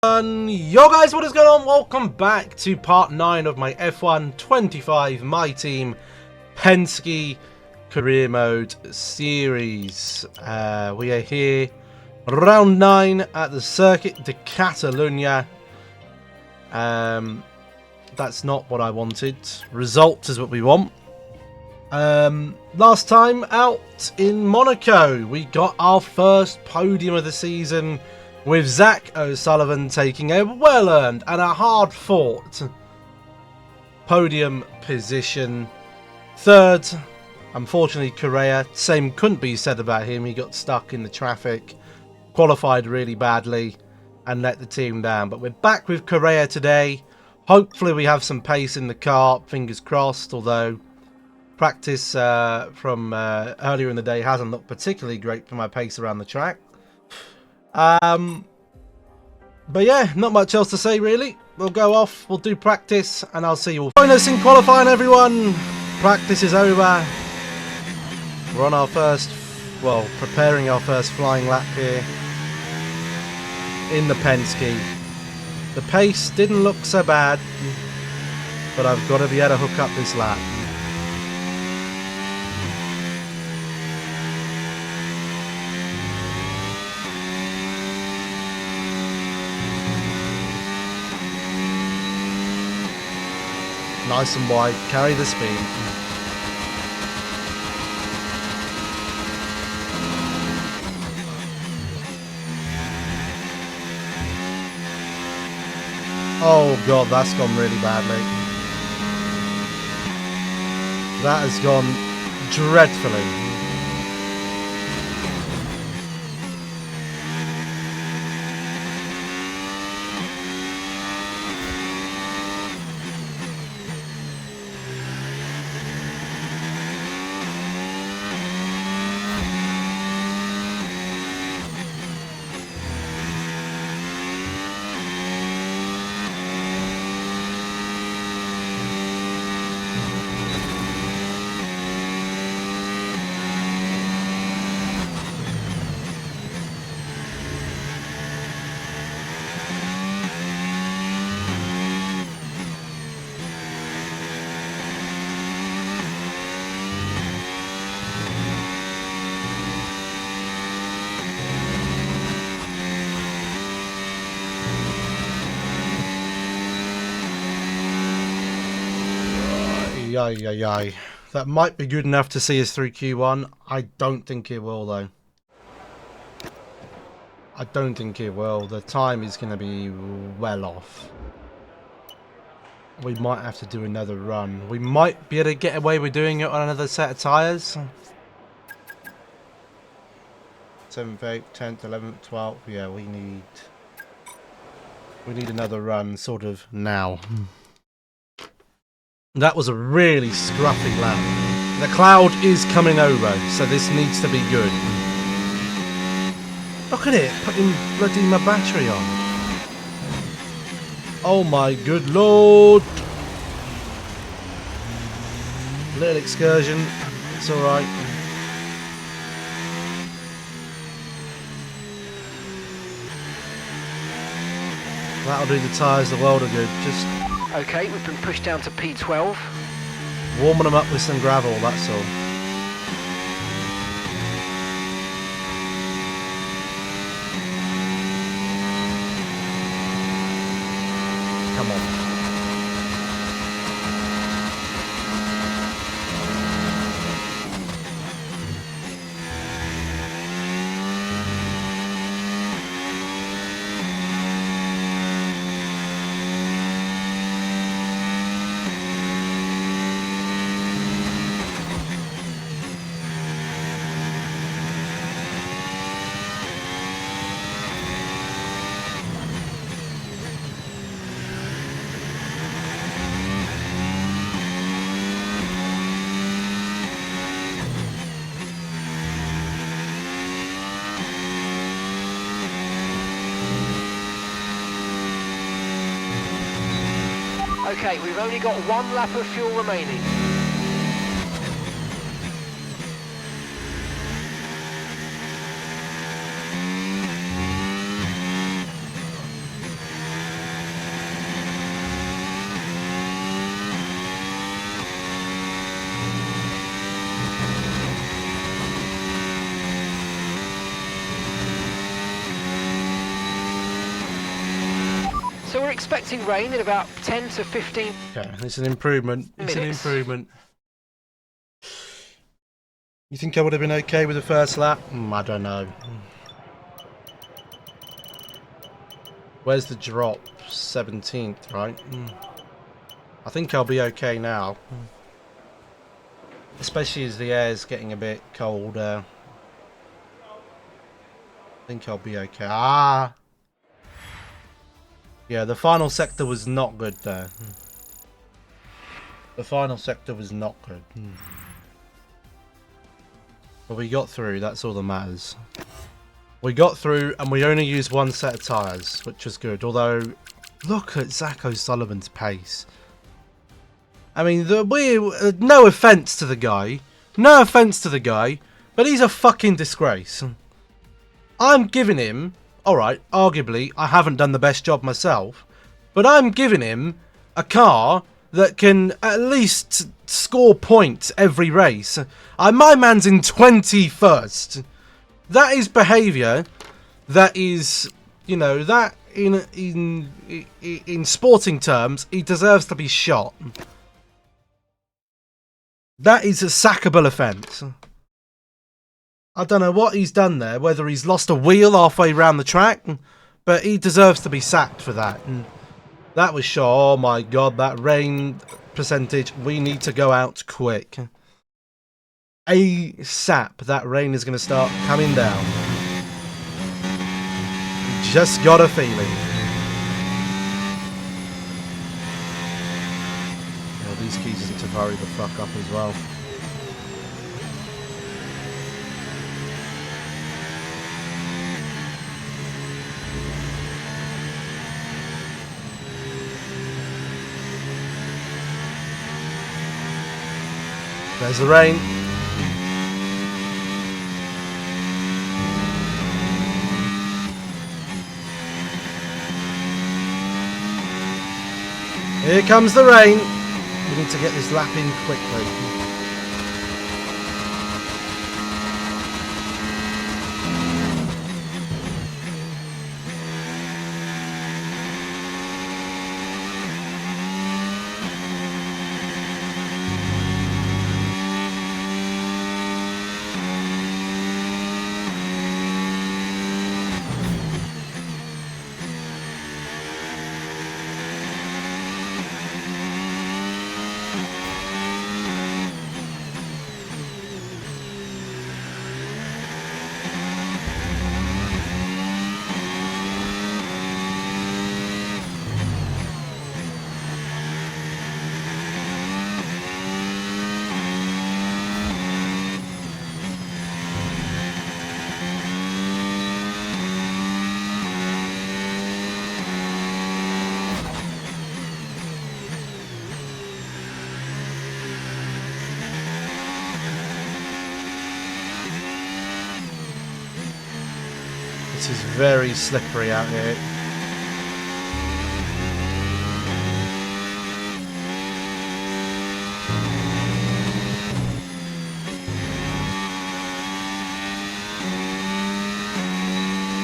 Yo guys, what is going on? Welcome back to part 9 of my F1 25 My Team Penske Career Mode series. We are here, round 9 at the Circuit de Catalunya. That's not what I wanted. Result is what we want. Last time out in Monaco, we got our first podium of the season, with Zach O'Sullivan taking a well-earned and a hard-fought podium position. Third, unfortunately, Correa. Same couldn't be said about him. He got stuck in the traffic, qualified really badly, and let the team down. But we're back with Correa today. Hopefully we have some pace in the car, fingers crossed, although practice from earlier in the day hasn't looked particularly great for my pace around the track. But yeah, not much else to say really. We'll go off, we'll do practice, and I'll see you all. Join us in qualifying, everyone. Practice is over. We're on our first, well, preparing our first flying lap here in the Penske. The pace didn't look so bad, but I've got to be able to hook up this lap. Nice and wide, carry the speed. Oh god, that's gone really badly. That has gone dreadfully. Yay. That might be good enough to see us through Q1. I don't think it will, though. I don't think it will. The time is going to be well off. We might have to do another run. We might be able to get away with doing it on another set of tyres. 7th, 8th, 10th, 11th, 12th. Yeah, we need another run sort of now. That was a really scruffy lap. The cloud is coming over, so this needs to be good. Look at it, putting bloody my battery on. Oh my good lord. Little excursion, it's alright. That'll do the tyres the world of good. Just okay, we've been pushed down to P12. Warming them up with some gravel, that's all. Come on. Okay, we've only got one lap of fuel remaining. So we're expecting rain in about 10 to 15 Okay, it's an improvement. It's an minutes. improvement. You think I would have been okay with the first lap? I don't know. Where's the drop? 17th, right? I think I'll be okay now. Especially as the air's getting a bit colder. I think I'll be okay. Ah! Yeah, the final sector was not good there. The final sector was not good. But we got through, that's all that matters. We got through and we only used one set of tyres, which was good. Although, look at Zach O'Sullivan's pace. I mean, no offence to the guy. No offence to the guy. But he's a fucking disgrace. I'm giving him... Alright, arguably, I haven't done the best job myself. But I'm giving him a car that can at least score points every race. My man's in 21st. That is behaviour that is, you know, that in sporting terms, he deserves to be shot. That is a sackable offence. I don't know what he's done there, whether he's lost a wheel halfway around the track, but he deserves to be sacked for that. And that was shot. Oh my god, that rain percentage. We need to go out quick. ASAP, that rain is going to start coming down. Just got a feeling. Well, these keys need to hurry the fuck up as well. There's the rain. Here comes the rain. We need to get this lap in quickly. This is very slippery out here.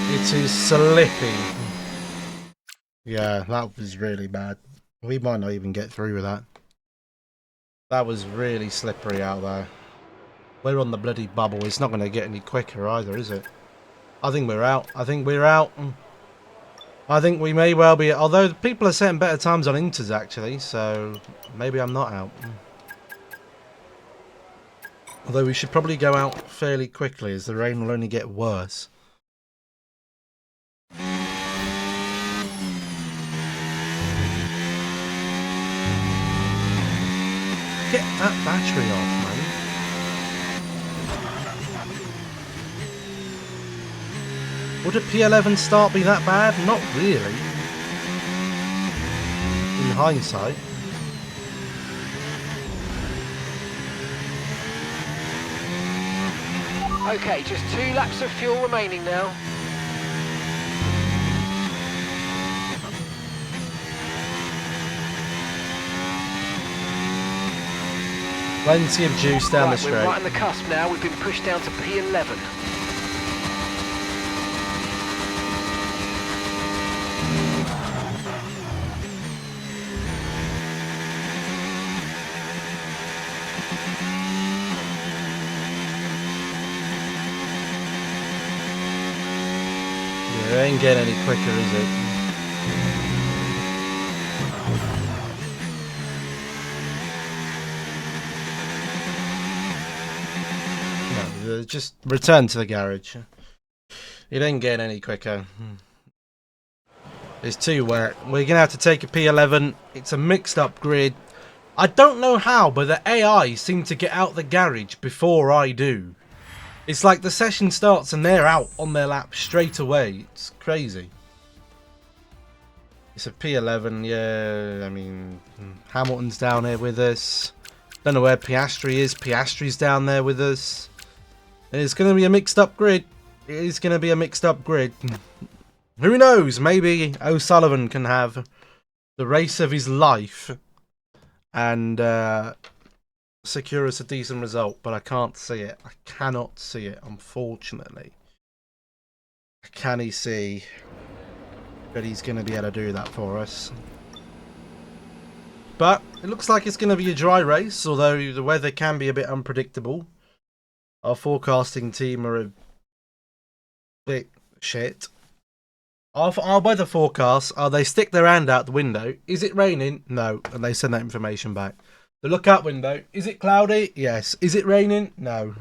It is slippy. Yeah, that was really bad. We might not even get through with that. That was really slippery out there. We're on the bloody bubble. It's not going to get any quicker either, is it? I think we're out. I think we're out. I think we may well be. Although people are setting better times on Inters actually, so maybe I'm not out. Although we should probably go out fairly quickly as the rain will only get worse. Get that battery off, man. Would a P11 start be that bad? Not really. In hindsight. Okay, just 2 laps of fuel remaining now. Plenty of juice down the Right, straight. we're right on the cusp now. We've been pushed down to P11. ain't getting any quicker, is it? No, just return to the garage. It ain't getting any quicker. It's too wet. We're going to have to take a P11. It's a mixed up grid. I don't know how, but the AI seem to get out the garage before I do. It's like the session starts and they're out on their lap straight away. It's crazy. It's a P11, yeah. I mean, Hamilton's down here with us. Don't know where Piastri is. Piastri's down there with us. It's going to be a mixed up grid. It is going to be a mixed up grid. Who knows? Maybe O'Sullivan can have the race of his life and secure us a decent result, but I can't see it. I cannot see it, unfortunately. Can he see that he's going to be able to do that for us? But it looks like it's going to be a dry race, although the weather can be a bit unpredictable. Our forecasting team are a bit shit. Our weather forecasts are they stick their hand out the window. Is it raining? No. And they send that information back. The lookout window. Is it cloudy? Yes. Is it raining? No.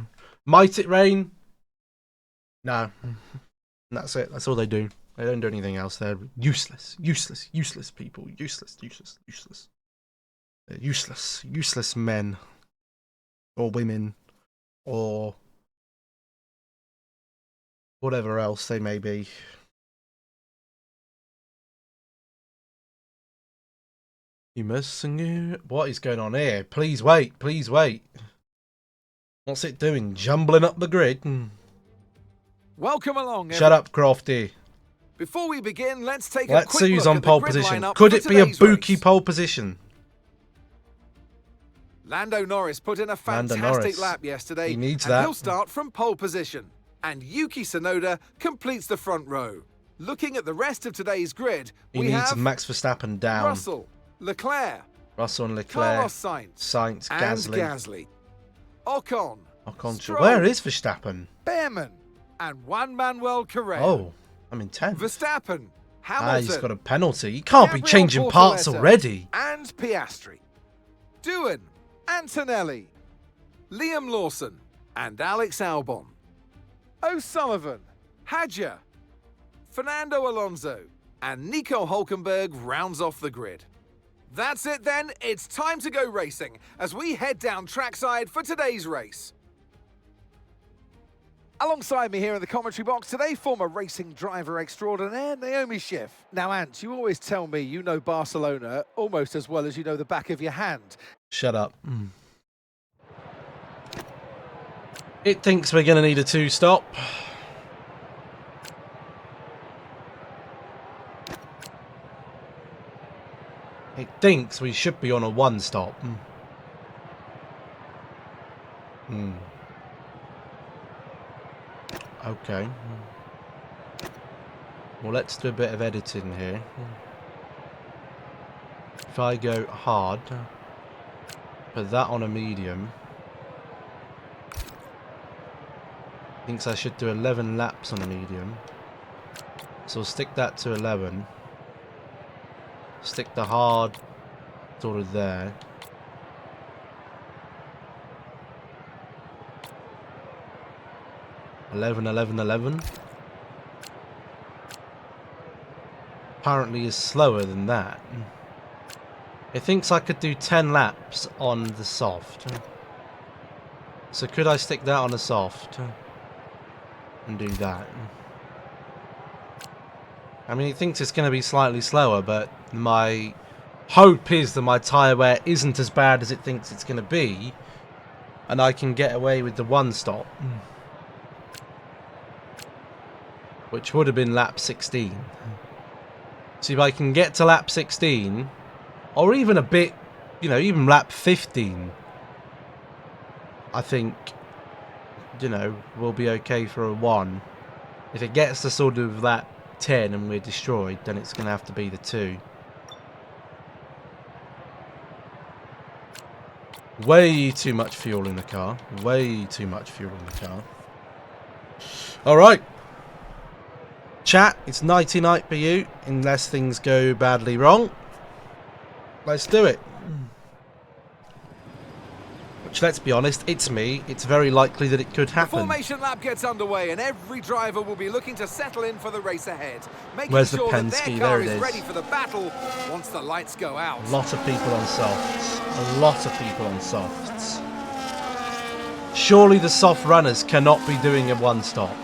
Might it rain? No. And that's it. That's all they do. They don't do anything else. They're useless. Useless. Useless people. Useless. Useless. Useless. They're useless. Useless men. Or women. Or whatever else they may be. You mustn't. What is going on here? Please wait. Please wait. What's it doing? Jumbling up the grid? Welcome along. Shut up, Crofty. Before we begin, let's take a quick look who's at on the pole grid position. lineup Could for it be a today's Buki race. pole position? Lando Norris put in a fantastic Norris. lap yesterday. He needs and that. He'll start from pole position. And Yuki Tsunoda completes the front row. Looking at the rest of today's grid, He we needs have Max Verstappen down. Russell, Leclerc, Russell and Leclerc. Carlos Sainz, Sainz, and Gasly. Ocon, Stroll. Where is Verstappen? Behrman, and Juan Manuel Correa. Oh, I'm in 10th. Verstappen, Hamilton, He's got a penalty. He can't be Gabriel changing parts Bortoleto, already. And Piastri, Doohan, Antonelli, Liam Lawson, and Alex Albon. O'Sullivan, Hadja, Fernando Alonso, and Nico Hulkenberg rounds off the grid. That's it then, it's time to go racing as we head down trackside for today's race. Alongside me here in the commentary box today, former racing driver extraordinaire Naomi Schiff. Now, Ant, you always tell me you know Barcelona almost as well as you know the back of your hand. Shut up. It thinks we're going to need a 2-stop. It thinks we should be on a 1-stop. Okay. Well, let's do a bit of editing here. If I go hard, put that on a medium. Thinks I should do 11 laps on a medium. So we'll stick that to 11. Stick the hard sort of there. $11. Apparently is slower than that. It thinks I could do 10 laps on the soft. So could I stick that on a soft and do that? I mean, it thinks it's going to be slightly slower, but my hope is that my tyre wear isn't as bad as it thinks it's going to be, and I can get away with the 1-stop. Which would have been lap 16. So if I can get to lap 16, or even a bit, you know, even lap 15, I think, you know, we'll be okay for a 1. If it gets to sort of lap 10 and we're destroyed, then it's going to have to be the 2. Way too much fuel in the car. Way too much fuel in the car. Alright. Chat, it's nighty-night for you, unless things go badly wrong. Let's do it. Which, let's be honest, it's me. It's very likely that it could The happen. formation lap gets underway and every driver will be looking to settle in for the race ahead, making Where's the sure that Penske? their car There it is is. ready for the battle once the lights go out. A lot of people on softs. A lot of people on softs. Surely the soft runners cannot be doing a one-stop.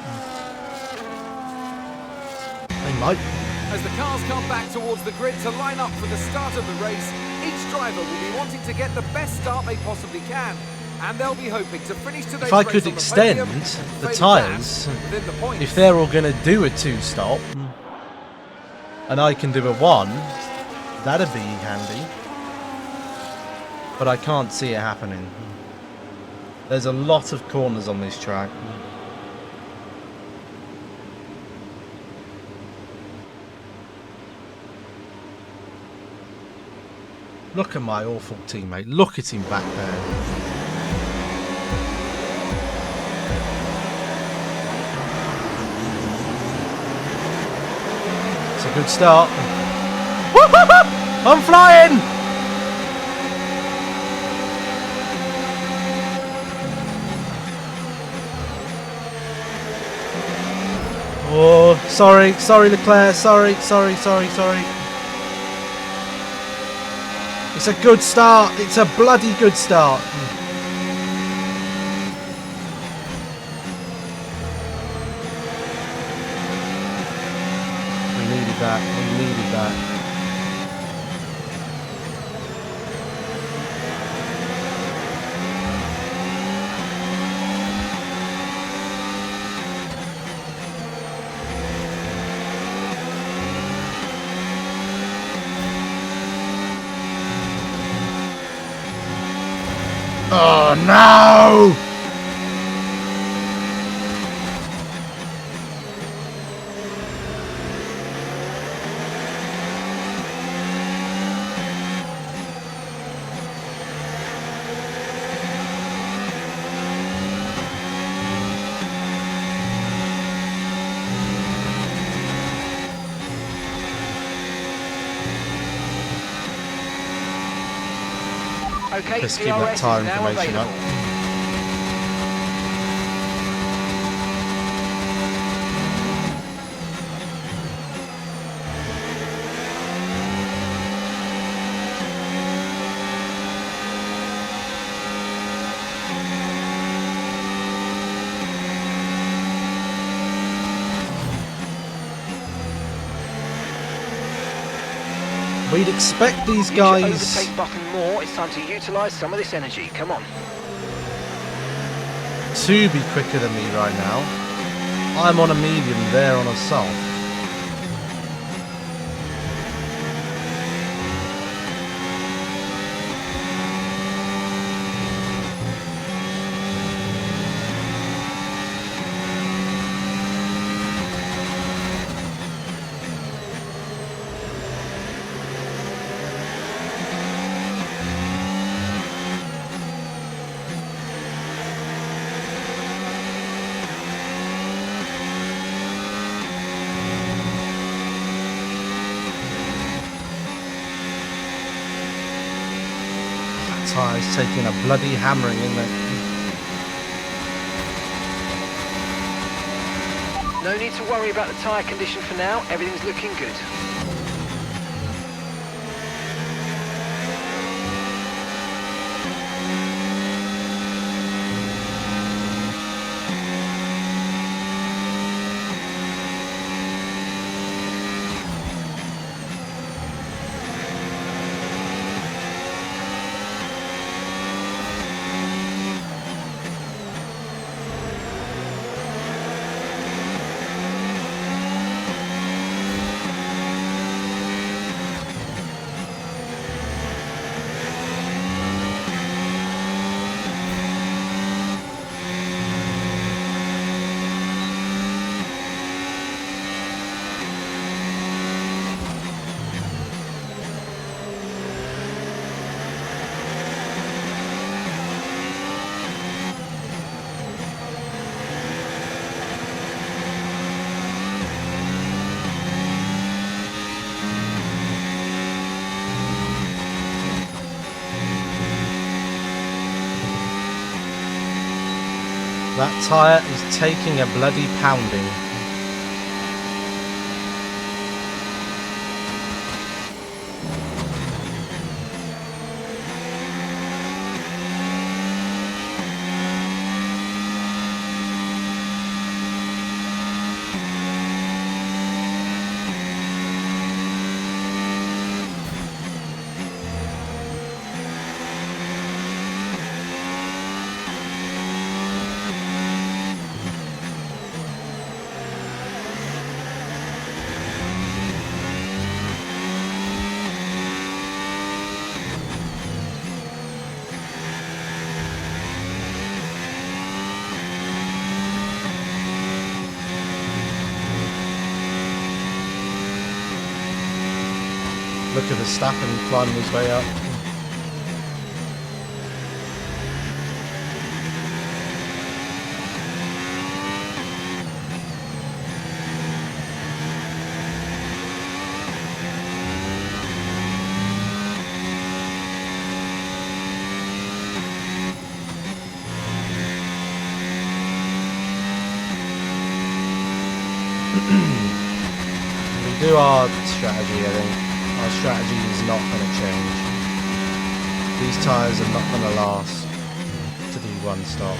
They might. As the cars come back towards the grid to line up for the start of the race, each driver will be wanting to get the best start they possibly can. And they'll be hoping to finish today's If I race could on the extend podium and the fade tyres, that within the points. if they're all going to do a two-stop, and I can do a one, that'd be handy. But I can't see it happening. There's a lot of corners on this track. Look at my awful teammate. Look at him back there. It's a good start. I'm flying! Oh, sorry, Leclerc, sorry. It's a good start, it's a bloody good start. We needed that. Oh no! Okay, Let's keep that DRS is tyre now information available. up. We'd expect these Use your guys overtake button more. It's time to utilise some of this energy. Come on. to be quicker than me right now. I'm on a medium, they're on a soft. Tyres taking a bloody hammering, isn't it? No need to worry about the tyre condition for now. Everything's looking good. That tyre is taking a bloody pounding. Look at Verstappen climbing his way up. We do our strategy, I think. Our strategy is not going to change. These tyres are not going to last to do one stop.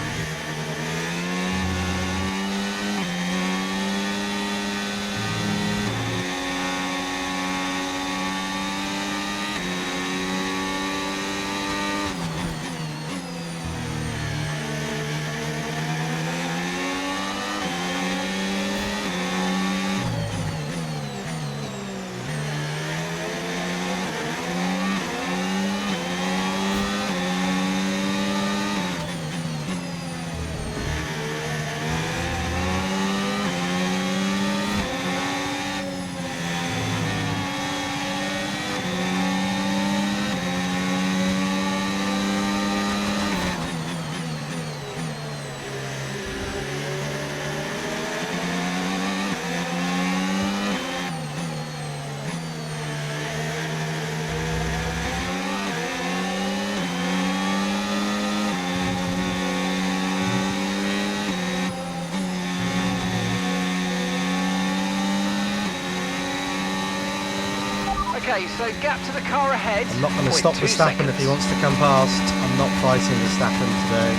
Okay, so gap to the car ahead. I'm not going to stop 0.2 Verstappen if he wants to come past. I'm not fighting Verstappen today.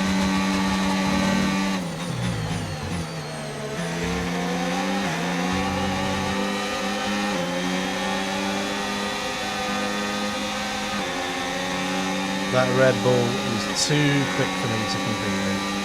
That Red Bull is too quick for me to compete with.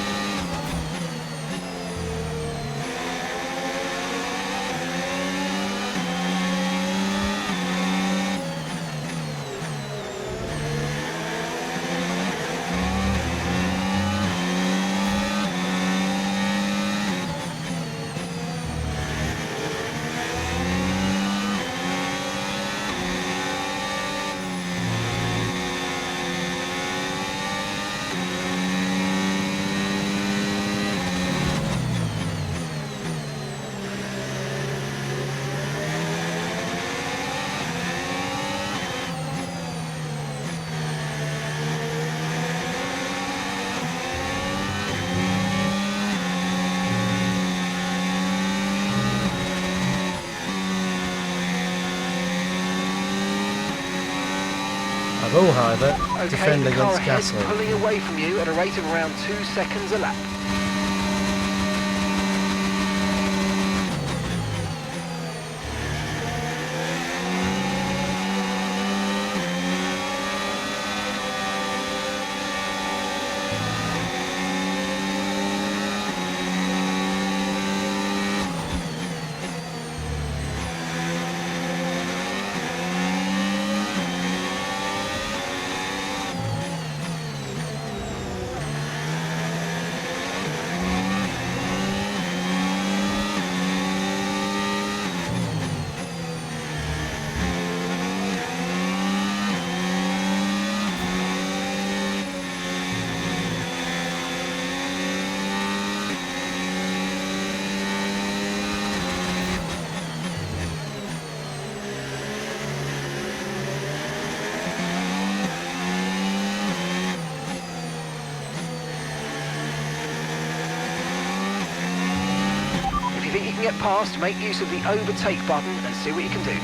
I will, however, Okay, defend the car against ahead gasoline. pulling away from you at a rate of around 2 seconds a lap. get past, make use of the overtake button and see what you can do.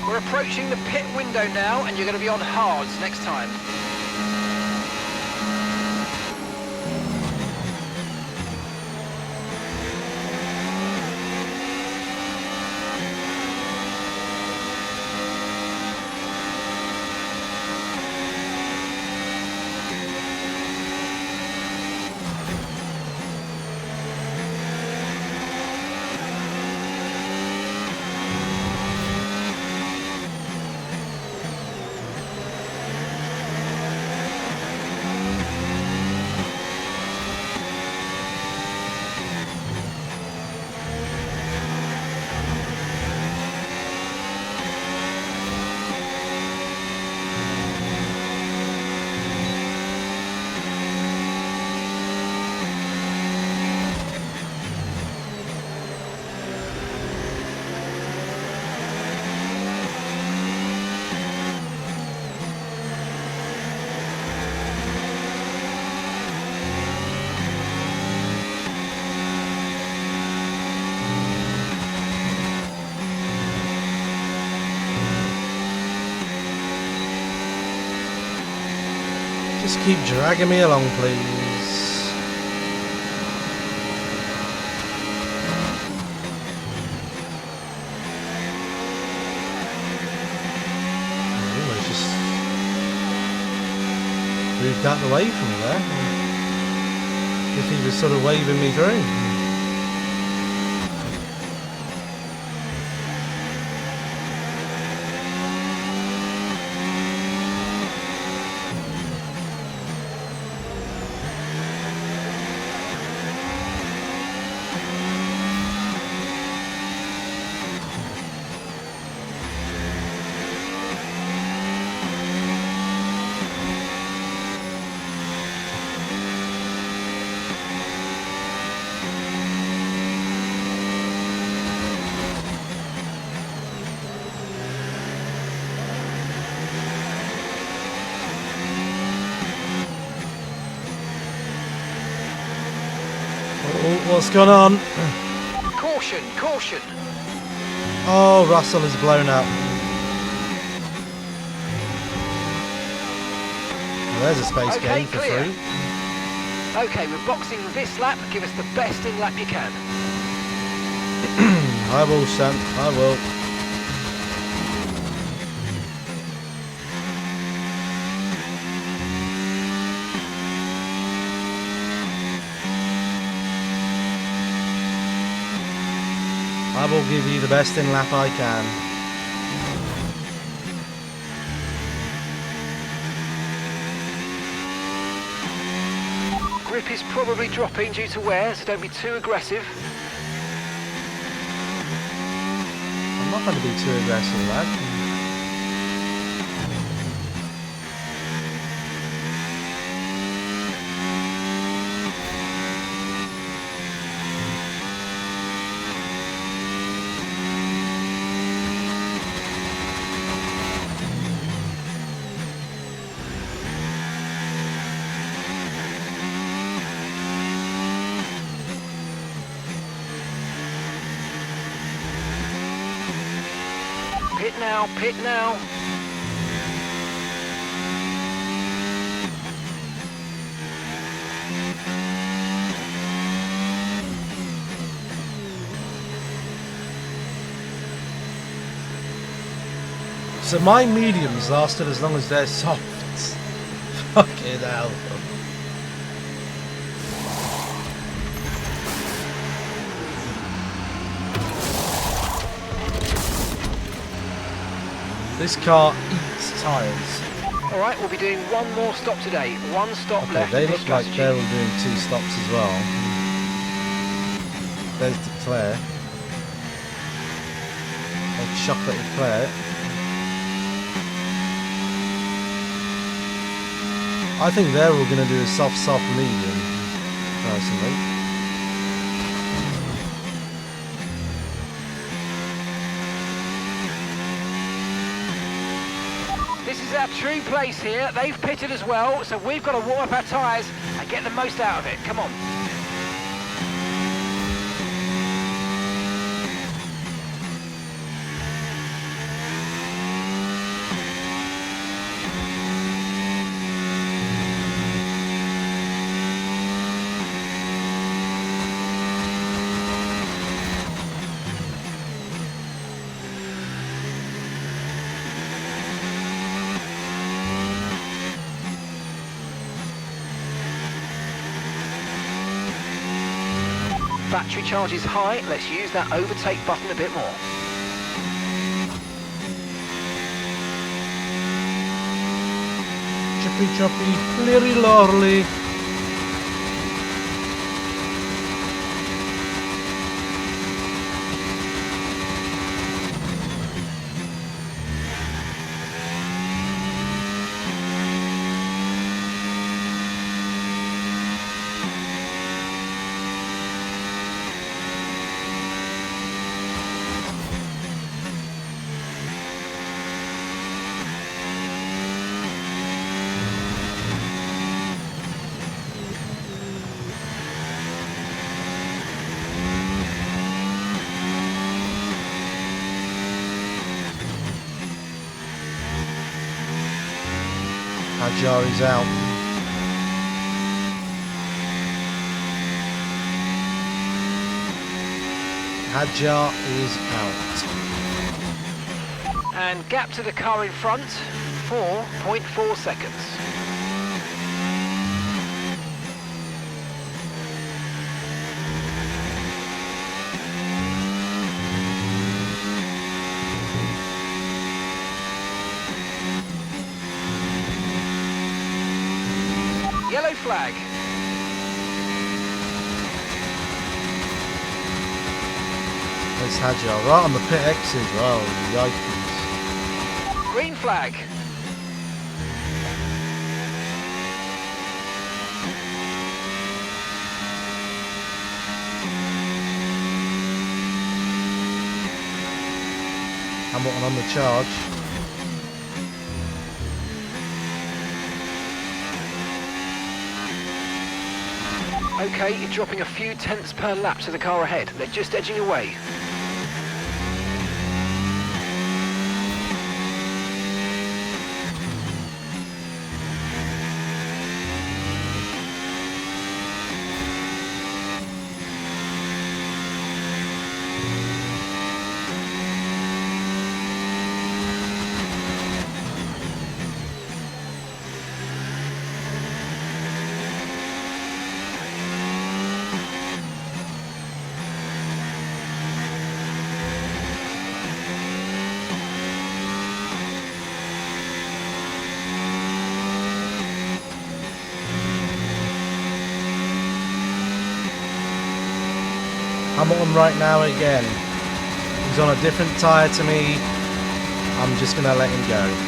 We're approaching the pit window now, and you're going to be on hards next time. Just keep dragging me along, please. Almost just moved out the way from me there. If he was sort of waving me through. What's going on? Caution, caution. Oh, Russell is blown up. Well, there's a space game for clear. free. Okay, we're boxing this lap. Give us the best in lap you can. I will, son. I will. I will give you the best in lap I can. Grip is probably dropping due to wear, so don't be too aggressive. I'm not going to be too aggressive, lad. now, pit now. So my mediums lasted as long as their softs. Fucking hell. This car eats tyres. Alright, we'll be doing one more stop today. One stop Okay, left they in this look like strategy. they're all doing 2 stops as well. There's Declare. Old chocolate Declare. I think they're all going to do a soft medium, personally. This is our true place here. They've pitted as well, so we've got to warm up our tyres and get the most out of it. Come on. Battery charge is high. Let's use that overtake button a bit more. Chippy choppy, flirry lorly. Jari's out. Hadjar is out. And gap to the car in front, 4.4 seconds. Yellow flag. There's Hadjar, right on the pit exit. Oh, yikes. Green flag. Hamilton on the charge. Okay, you're dropping a few tenths per lap to the car ahead. They're just edging away. Hamilton right now again. He's on a different tyre to me. I'm just going to let him go.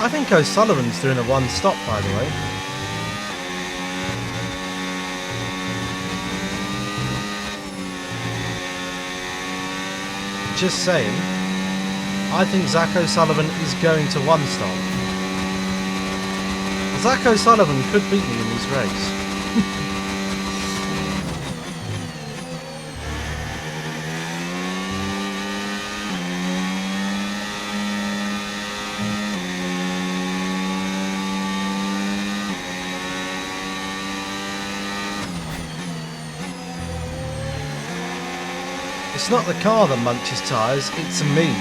I think O'Sullivan's doing a one stop, by the way. Just saying. I think Zach O'Sullivan is going to one stop. Zach O'Sullivan could beat me in this race. It's not the car that munches tyres, it's me.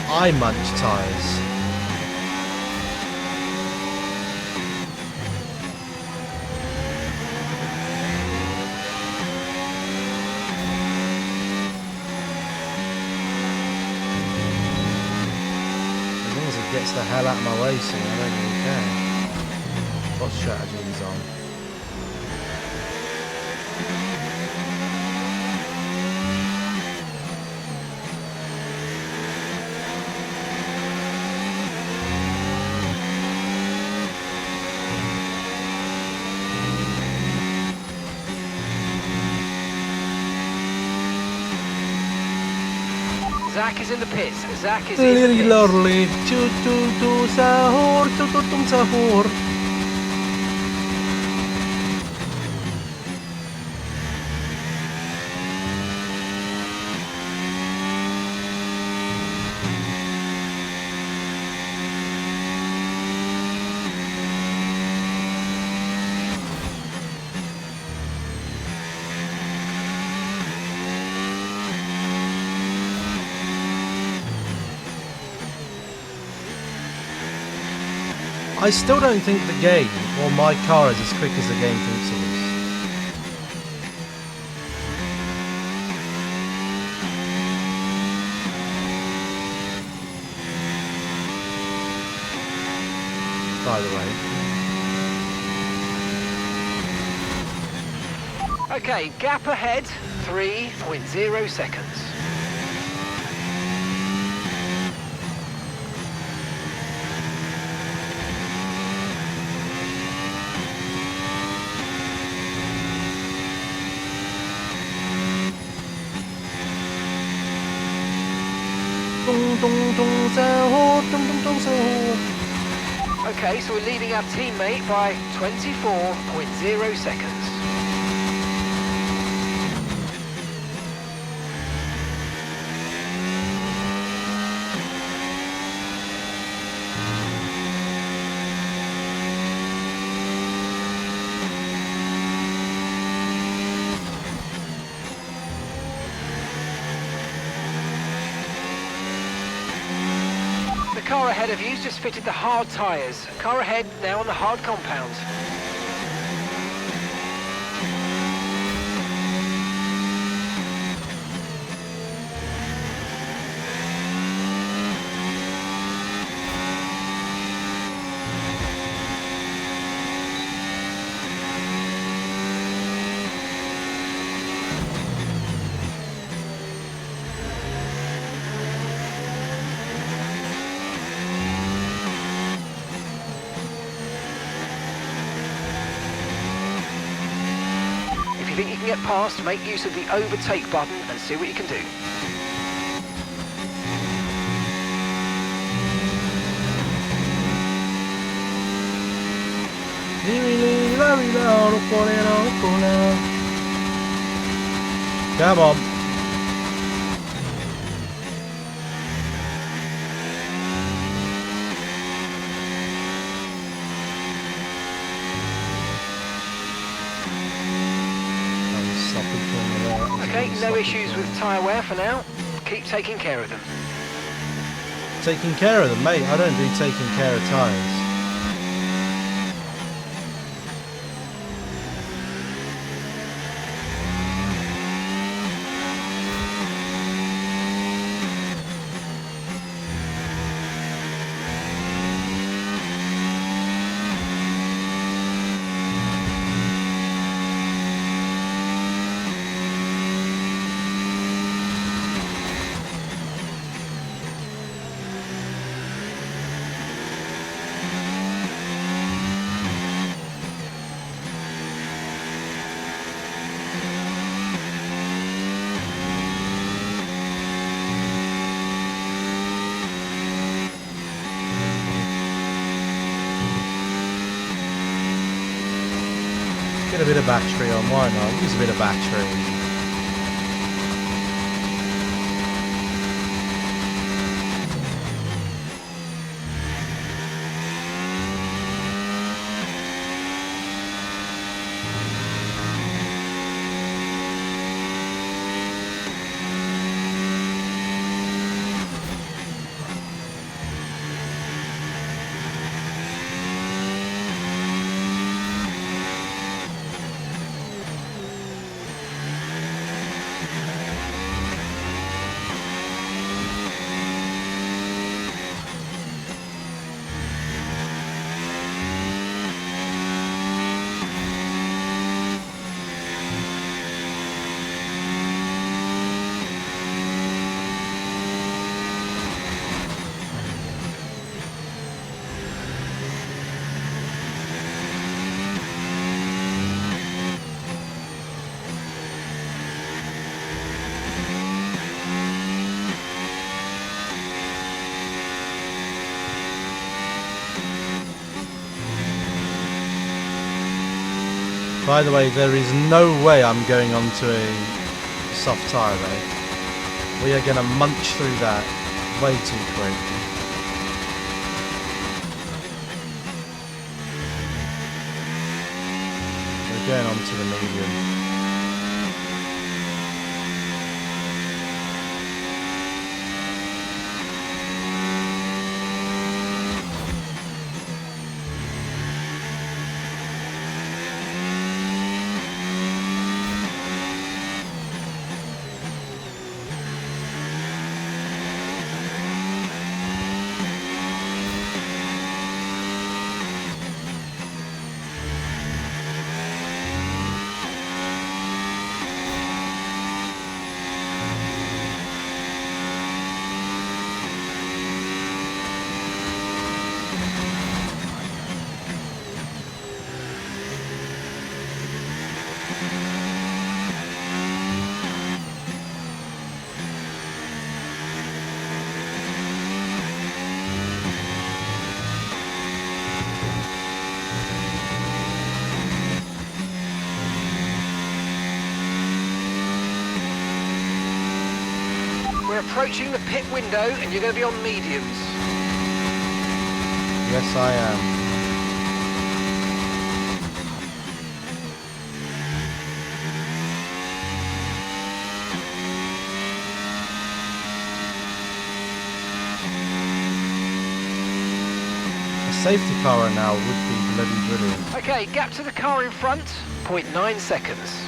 I munch tyres. As long as it gets the hell out of my way soon, I don't really care what strategy he's on. Zach is in the pits. Zach is in the pits. Lorly, sahur, sahur. I still don't think the game or my car is as quick as the game thinks it is. By the way. Okay, gap ahead, 3.0 seconds. Okay, so we're leading our teammate by 24.0 seconds. The car ahead of you's just fitted the hard tyres. Car ahead now on the hard compound. If you think you can get past, make use of the overtake button and see what you can do. Come on. Okay, no issues with tyre wear for now. Keep taking care of them. Taking care of them, mate. I don't do taking care of tyres. Get a bit of battery on, why not? Use a bit of battery. By the way, there is no way I'm going onto a soft tyre though. We are going to munch through that way too quick. We're going on to the medium. We're approaching the pit window and you're going to be on mediums. Yes, I am. A safety car now would be bloody brilliant. Okay, gap to the car in front, 0.9 seconds.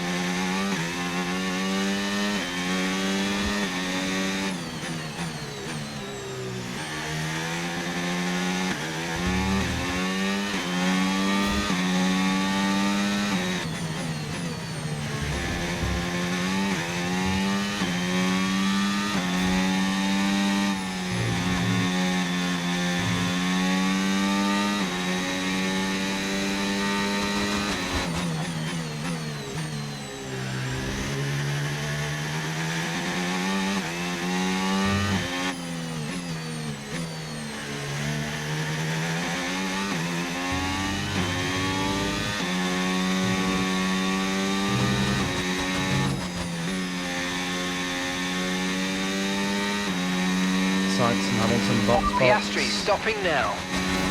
Science and Hamilton box. Piastri stopping now.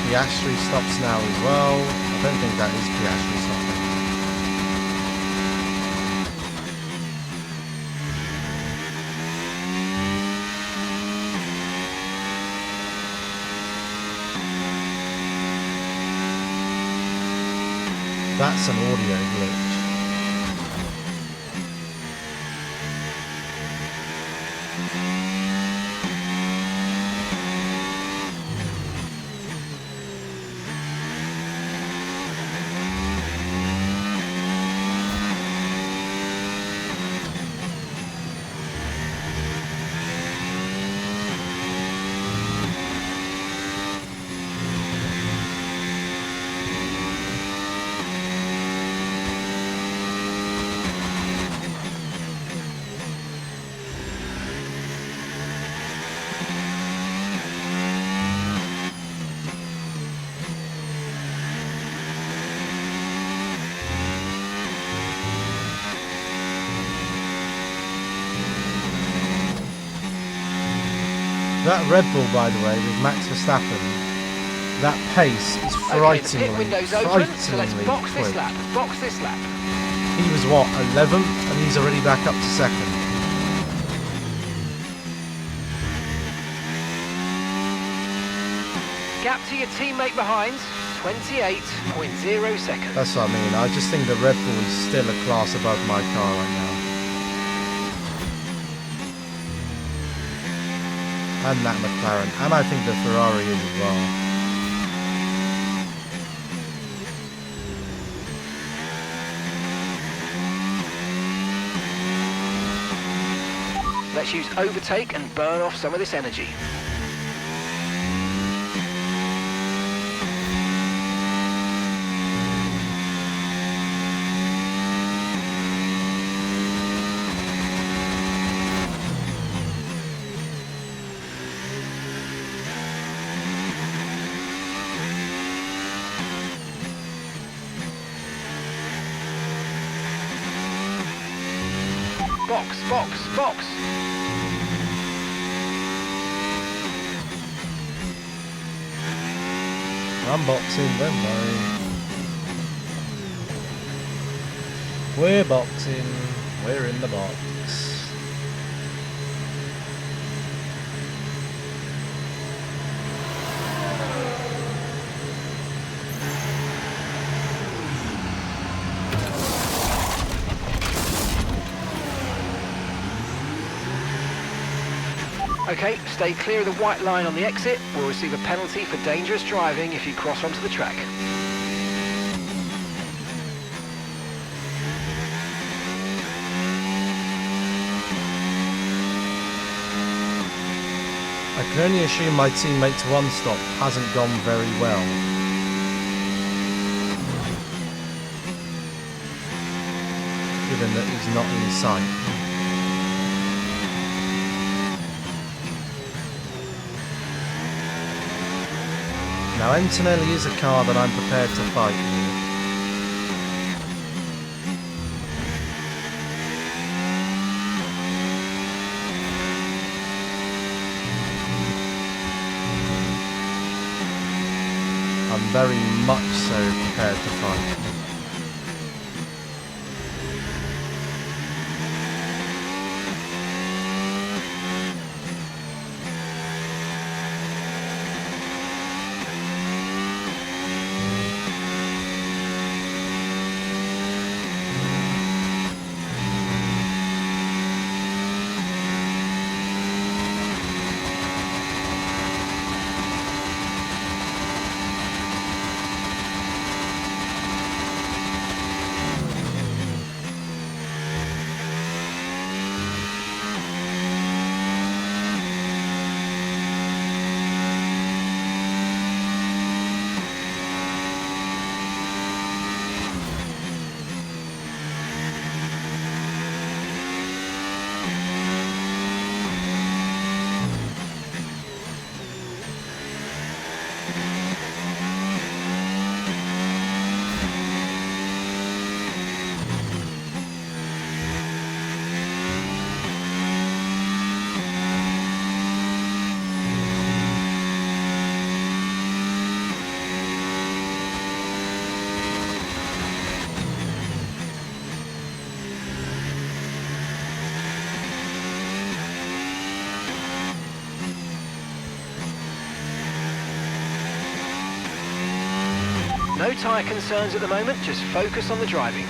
Piastri stops now as well. I don't think that is Piastri stopping. That's an audio glitch. That Red Bull, by the way, with Max Verstappen, that pace is Okay, the pit frighteningly, window's open, so let's frighteningly box this quick. lap. Box this lap. He was, what, 11th? And he's already back up to 2nd. Gap to your teammate behind, 28.0 seconds. That's what I mean. I just think the Red Bull is still a class above my car right now. And that McLaren. And I think the Ferrari is as well. Let's use overtake and burn off some of this energy. Box, box, box. I'm boxing, don't worry. We're boxing. We're in the box. Okay, stay clear of the white line on the exit. We'll receive a penalty for dangerous driving if you cross onto the track. I can only assume my teammate's one stop hasn't gone very well. Given that he's not in sight. Now Antonelli is a car that I'm prepared to fight with. I'm very much so prepared to fight. No tyre concerns at the moment, just focus on the driving.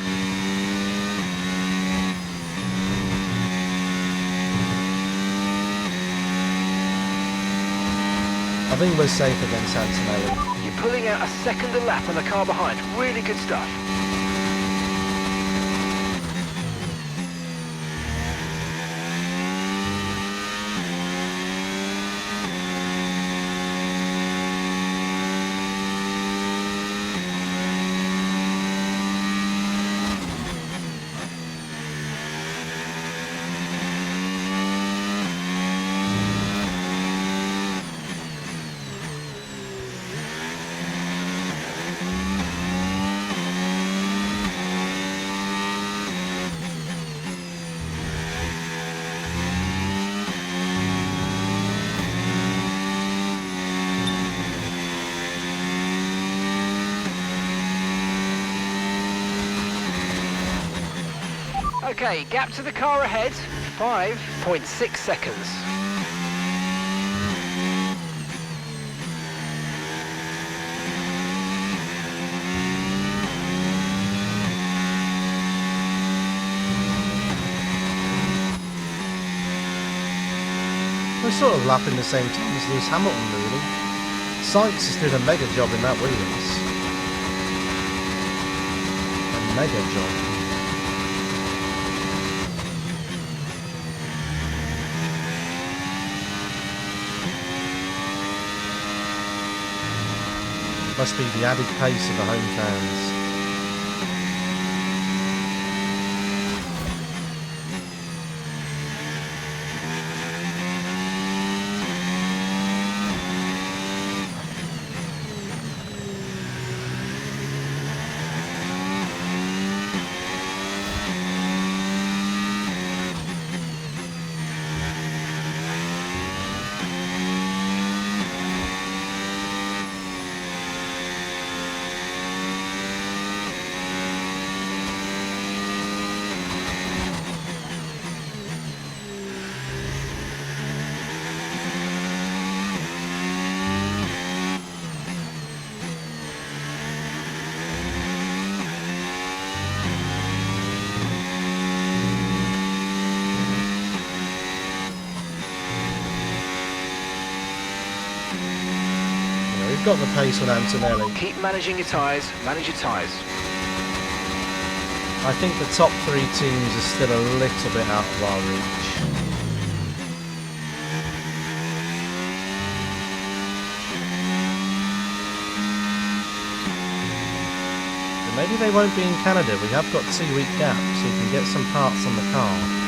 I think we're safe against Antonelli. You're pulling out a second a lap on the car behind. Really good stuff. Okay, gap to the car ahead, 5.6 seconds. We're sort of lapping the same time as Lewis Hamilton, really. Sykes is doing a mega job in that Williams. A mega job. Must be the added pace of the home fans. Got the pace on Antonelli. Keep managing your tyres, manage your tyres. I think the top 3 teams are still a little bit out of our reach. But maybe they won't be in Canada. We have got 2-week gaps, so you can get some parts on the car.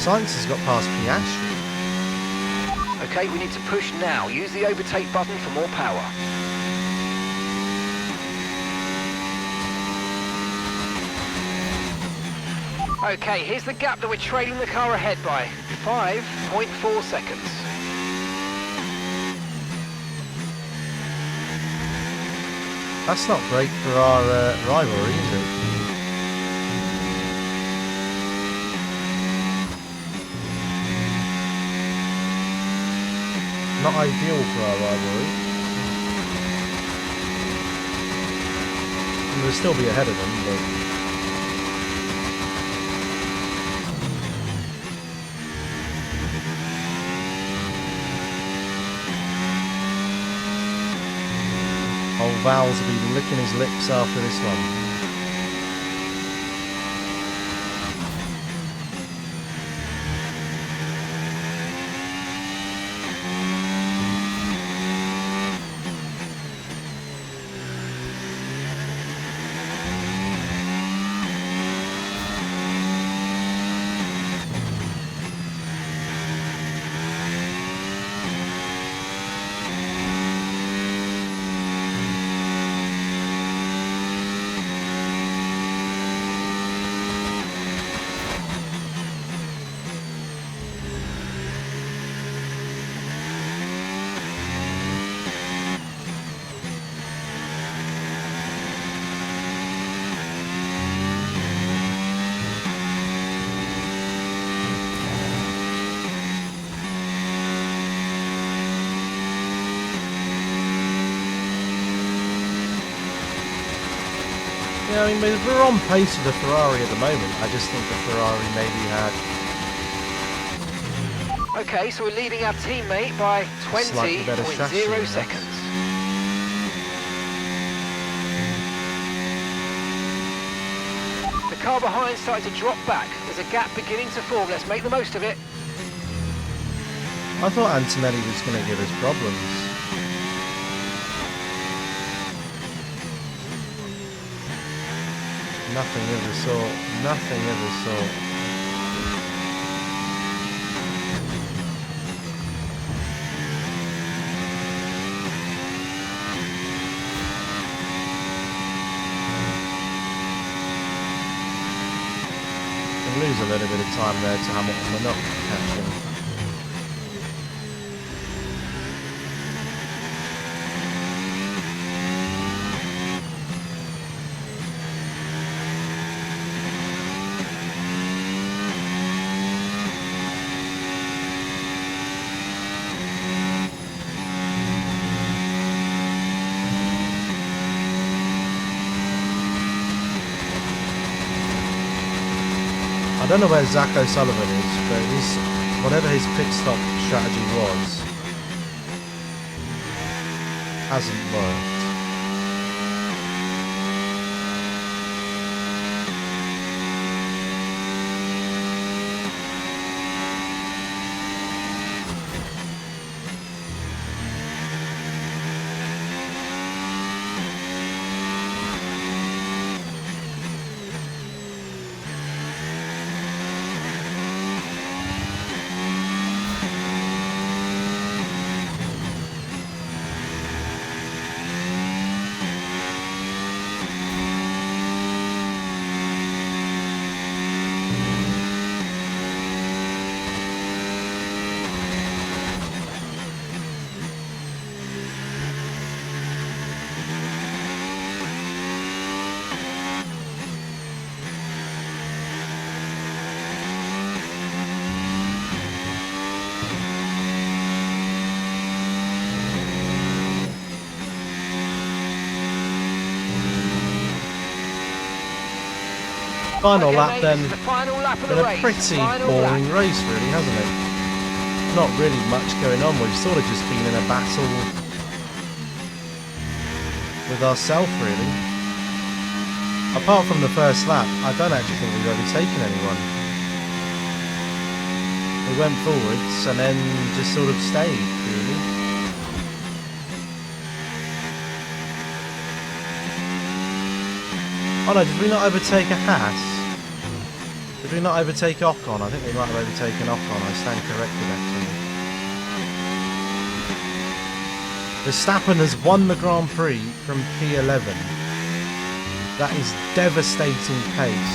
Science has got past Piastri. Okay, we need to push now. Use the overtake button for more power. Okay, here's the gap that we're trailing the car ahead by. 5.4 seconds. That's not great for our rivalry, is it? Not ideal for our rivalry. We'll still be ahead of them, but... Old Val's will be licking his lips after this one. Yeah, I mean, we're on pace with the Ferrari at the moment. I just think the Ferrari maybe had... Okay, so we're leading our teammate by 20.0 seconds. The car behind starting to drop back. There's a gap beginning to form. Let's make the most of it. I thought Antonelli was going to give us problems. Nothing of the sort. Nothing of the sort. can lose a little bit of time there to Hamilton. We're not catching. I don't know where Zach O'Sullivan is, but whatever his pit stop strategy was, hasn't worked. Final lap then. Been a pretty boring race really, hasn't it? Not really much going on. We've sort of just been in a battle with ourselves really. Apart from the first lap, I don't actually think we've overtaken anyone. We went forwards and then just sort of stayed really. Oh no, did we not overtake a Haas? Did we not overtake Ocon? I think we might have overtaken Ocon, I stand corrected actually. Verstappen has won the Grand Prix from P11. That is devastating pace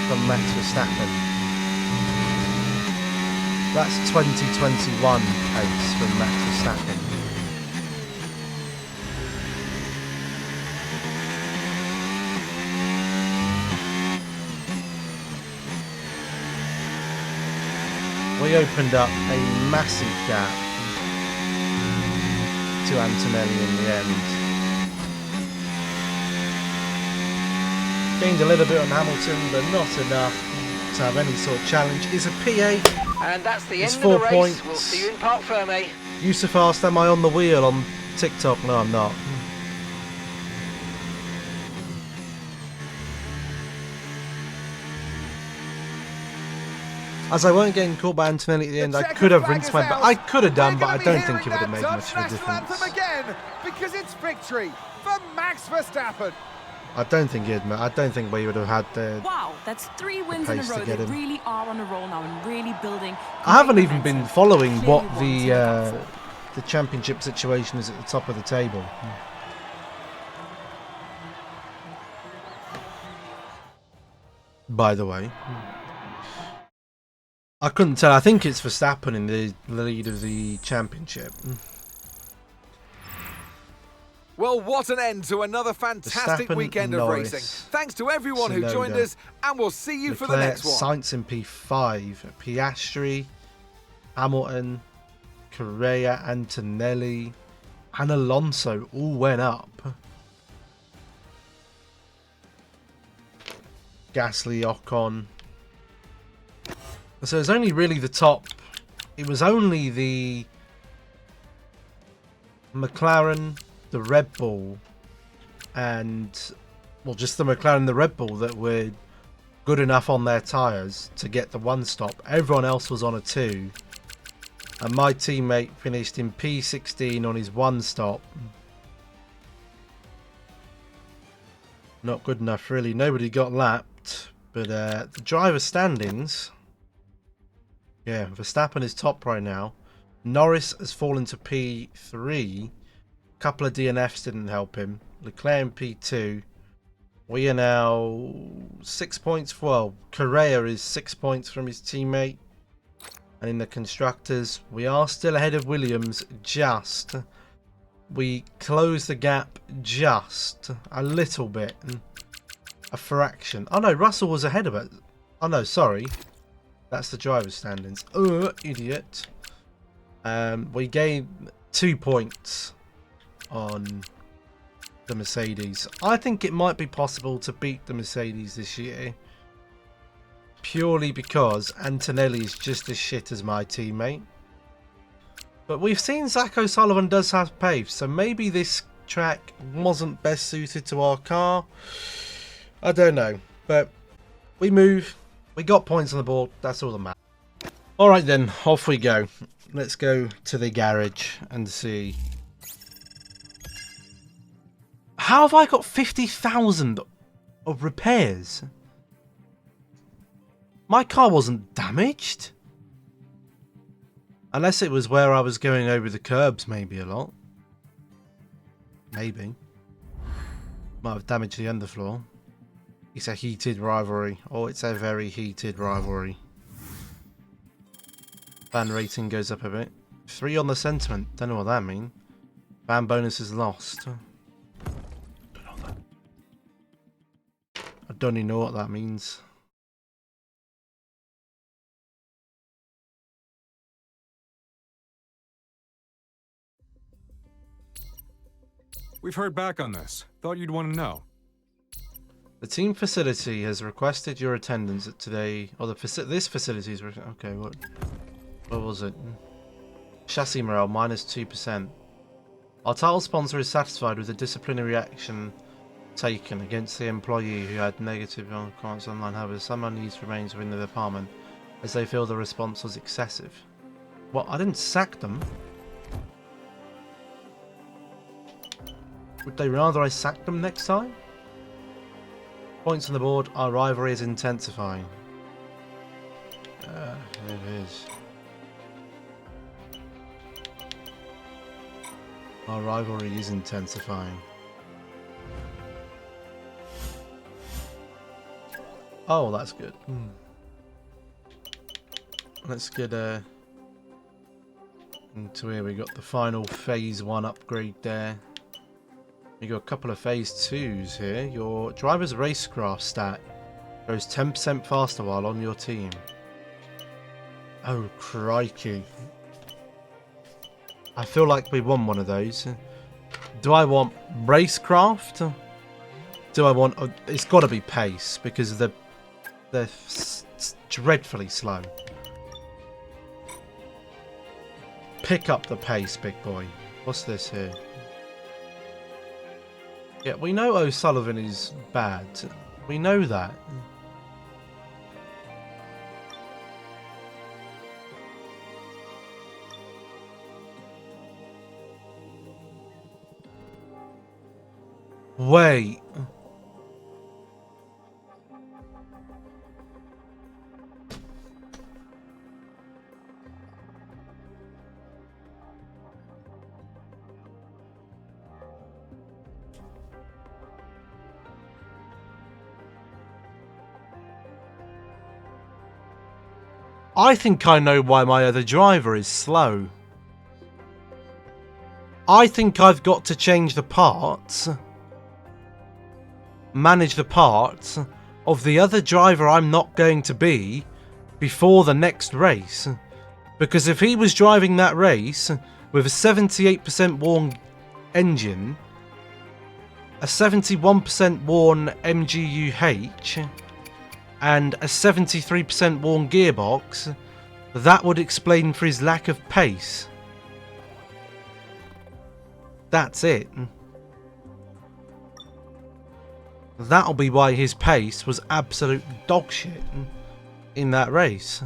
from Max Verstappen. That's 2021 pace from Max Verstappen. We opened up a massive gap to Antonelli in the end. Gained a little bit on Hamilton, but not enough to have any sort of challenge. It's a P8. And that's the it's end 4 of the race. points. We'll see you in Parc Fermé. Yusufast, am I on the wheel on TikTok? No, I'm not. As I weren't getting caught by Antonelli at the end, I could have rinsed my back. I could have done, but I don't think it would have made much of a difference. Again, because it's victory for Max Verstappen. I don't think I don't think we would have had the. Wow, that's 3 wins in a row. They really are on a roll now and really building. I haven't even been following what the championship situation is at the top of the table. By the way. I couldn't tell. I think it's Verstappen in the lead of the championship. Well, what an end to another fantastic weekend of racing. Thanks to everyone who joined us, and we'll see you for the next one. Sainz in P5, Piastri, Hamilton, Correa, Antonelli, and Alonso all went up. Gasly, Ocon. So it's only really the top. It was only the McLaren, the Red Bull, and well, just the McLaren and the Red Bull that were good enough on their tyres to get the 1 stop. Everyone else was on a 2, and my teammate finished in P16 on his 1 stop. Not good enough really. Nobody got lapped, but the driver standings. Yeah, Verstappen is top right now. Norris has fallen to P3. A couple of DNFs didn't help him. Leclerc in P2. We are now 6 points. Well, Correa is 6 points from his teammate. And in the constructors, we are still ahead of Williams, just. We close the gap just a little bit. A fraction. Oh no, Russell was ahead of it. Oh no, sorry. That's the driver's standings. Idiot. We gained 2 points on the Mercedes. I think it might be possible to beat the Mercedes this year. Purely because Antonelli is just as shit as my teammate. But we've seen Zach O'Sullivan does have pace, so maybe this track wasn't best suited to our car. I don't know. But we move. We got points on the board. That's all that matters. Alright then, off we go. Let's go to the garage and see. How have I got 50,000 of repairs? My car wasn't damaged. Unless it was where I was going over the curbs maybe a lot. Maybe. Might have damaged the underfloor. It's a heated rivalry. Oh, it's a very heated rivalry. Fan rating goes up a bit. 3 on the sentiment. Don't know what that means. Fan bonus is lost. I don't even know what that means. We've heard back on this. Thought you'd want to know. The team facility has requested your attendance at today. Or this facility is... Okay, what was it? Chassis morale, -2%. Our title sponsor is satisfied with the disciplinary action taken against the employee who had negative comments online. However, some unease remains within the department as they feel the response was excessive. Well, I didn't sack them. Would they rather I sack them next time? Points on the board. Our rivalry is intensifying. It is. Our rivalry is intensifying. Oh, that's good. Let's get into here. We got the final phase 1 upgrade there. You got a couple of phase 2s here. Your driver's racecraft stat goes 10% faster while on your team. Oh, crikey. I feel like we won one of those. Do I want racecraft? Do I want... it's got to be pace because they're dreadfully slow. Pick up the pace, big boy. What's this here? Yeah, we know O'Sullivan is bad. We know that. Wait. I think I know why my other driver is slow. I think I've got to change the parts, manage the parts of the other driver I'm not going to be before the next race. Because if he was driving that race with a 78% worn engine, a 71% worn MGU-H, and a 73% worn gearbox, that would explain for his lack of pace. That's it. That'll be why his pace was absolute dogshit in that race.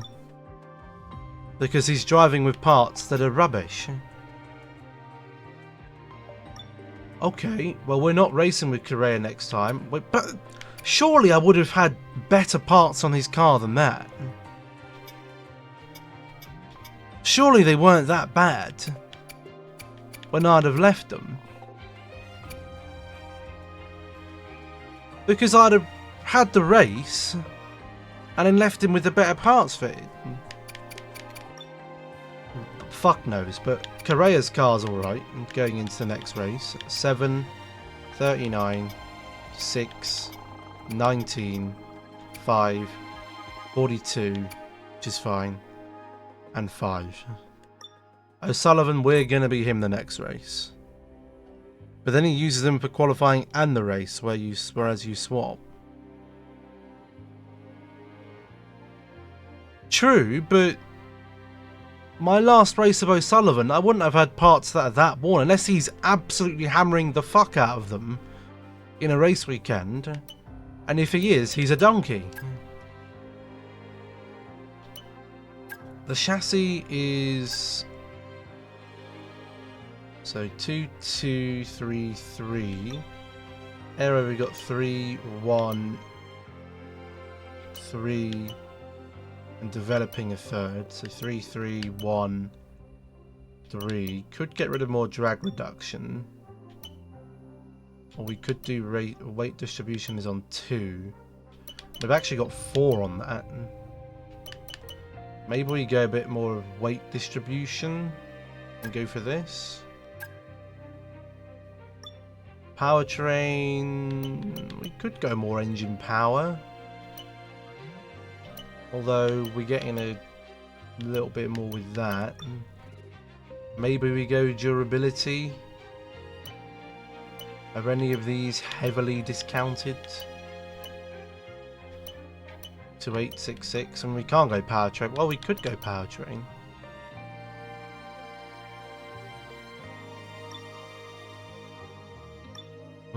Because he's driving with parts that are rubbish. Okay, well we're not racing with Correa next time, but surely I would have had better parts on his car than that. Surely they weren't that bad when I'd have left them. Because I'd have had the race and then left him with the better parts fitted. Fuck knows, but Correa's car's alright going into the next race. 7, 39, 6, 19, 5, 42, which is fine, and 5. O'Sullivan, we're going to be him the next race. But then he uses them for qualifying and the race, whereas you swap. True, but my last race of O'Sullivan, I wouldn't have had parts that are that worn, unless he's absolutely hammering the fuck out of them in a race weekend. And if he is, he's a donkey. The chassis is... So 2, 2, 3, 3. Aero we got 3, 1, 3, and developing a third. So 3, 3, 1, 3. Could get rid of more drag reduction, or we could do weight distribution is on 2. We've actually got 4 on that. Maybe we go a bit more of weight distribution and go for this. Powertrain, we could go more engine power, although we're getting a little bit more with that. Maybe we go durability. Are any of these heavily discounted? 2866, and we can't go powertrain. Well, we could go powertrain.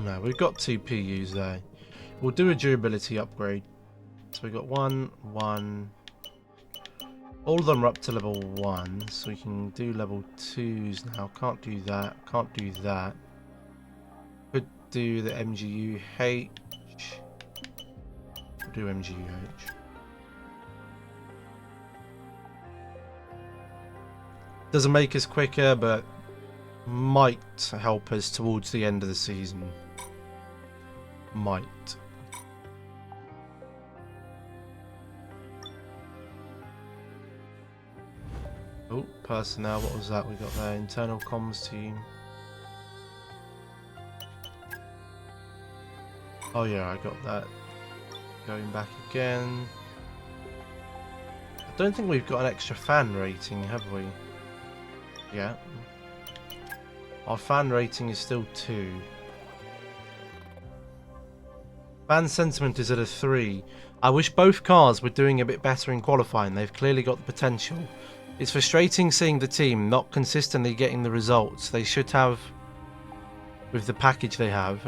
No, we've got 2 PUs there. We'll do a durability upgrade. So we've got 1, 1. All of them are up to level 1, so we can do level 2s now. Can't do that. Can't do that. Could do the MGUH. We'll do MGUH. Doesn't make us quicker, but might help us towards the end of the season. Might. Oh, personnel, what was that we got there? Internal comms team. Oh yeah, I got that. Going back again. I don't think we've got an extra fan rating, have we? Yeah. Our fan rating is still 2. Fan sentiment is at a 3. I wish both cars were doing a bit better in qualifying. They've clearly got the potential. It's frustrating seeing the team not consistently getting the results they should have with the package they have.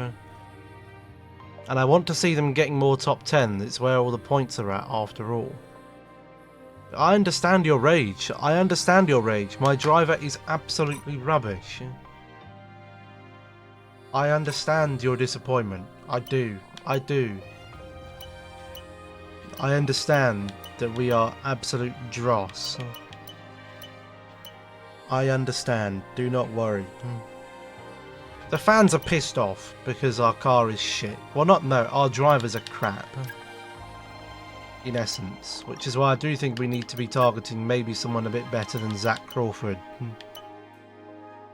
And I want to see them getting more top 10. It's where all the points are at after all. I understand your rage. I understand your rage. My driver is absolutely rubbish. I understand your disappointment. I do. I do. I understand that we are absolute dross. I understand. Do not worry. The fans are pissed off because our car is shit. Well, no, our drivers are crap. In essence, which is why I do think we need to be targeting maybe someone a bit better than Zach Crawford.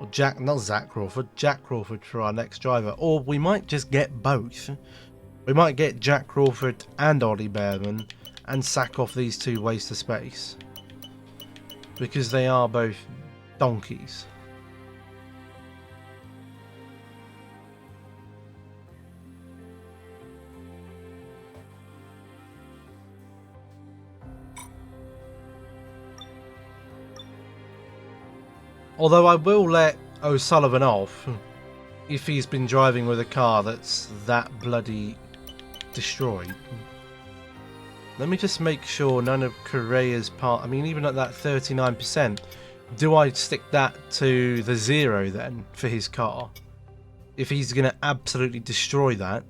Or not Zach Crawford, Jack Crawford for our next driver. Or we might just get both. We might get Jack Crawford and Ollie Behrman and sack off these 2 waste of space. Because they are both donkeys. Although I will let O'Sullivan off if he's been driving with a car that's that bloody destroyed. Let me just make sure none of Correa's part... I mean, even at that 39%, do I stick that to the 0 then for his car? If he's going to absolutely destroy that,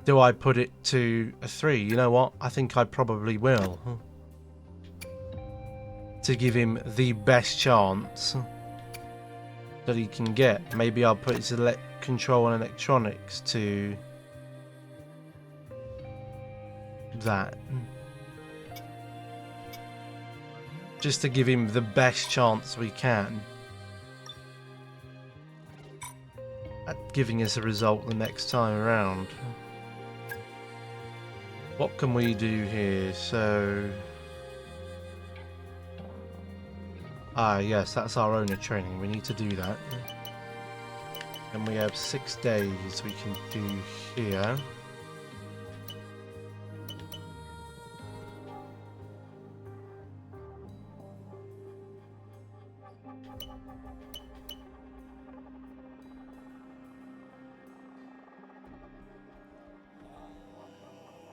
do I put it to a 3? You know what? I think I probably will. To give him the best chance that he can get. Maybe I'll put his control and electronics to that. Just to give him the best chance we can at giving us a result the next time around. What can we do here? So... yes, that's our owner training. We need to do that. And we have 6 days we can do here.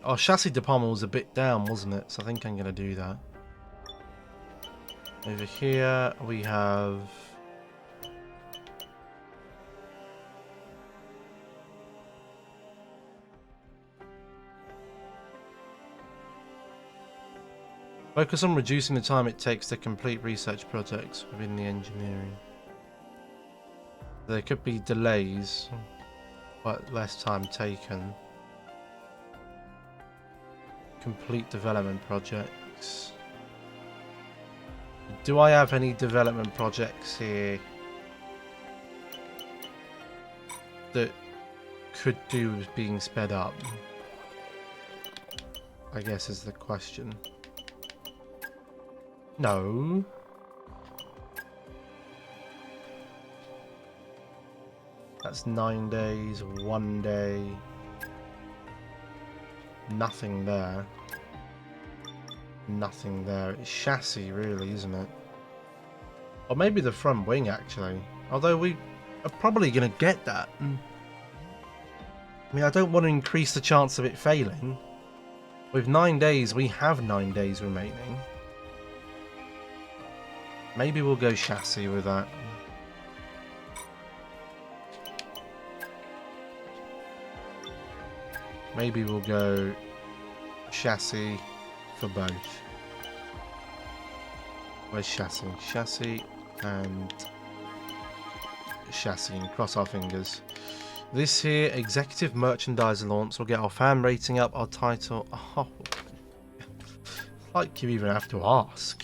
Our chassis department was a bit down, wasn't it? So I think I'm going to do that. Over here we have... Focus on reducing the time it takes to complete research projects within the engineering. There could be delays, but less time taken. Complete development projects. Do I have any development projects here that could do with being sped up? I guess is the question. No. That's 9 days, 1 day. Nothing there. Nothing there. It's chassis, really, isn't it? Or maybe the front wing, actually. Although we are probably going to get that. I mean, I don't want to increase the chance of it failing. With 9 days, we have 9 days remaining. Maybe we'll go chassis with that. Maybe we'll go chassis for both. Where's chassis? Chassis and chassis, and cross our fingers. This here, executive merchandiser launch, will get our fan rating up, our title. Oh, like you even have to ask.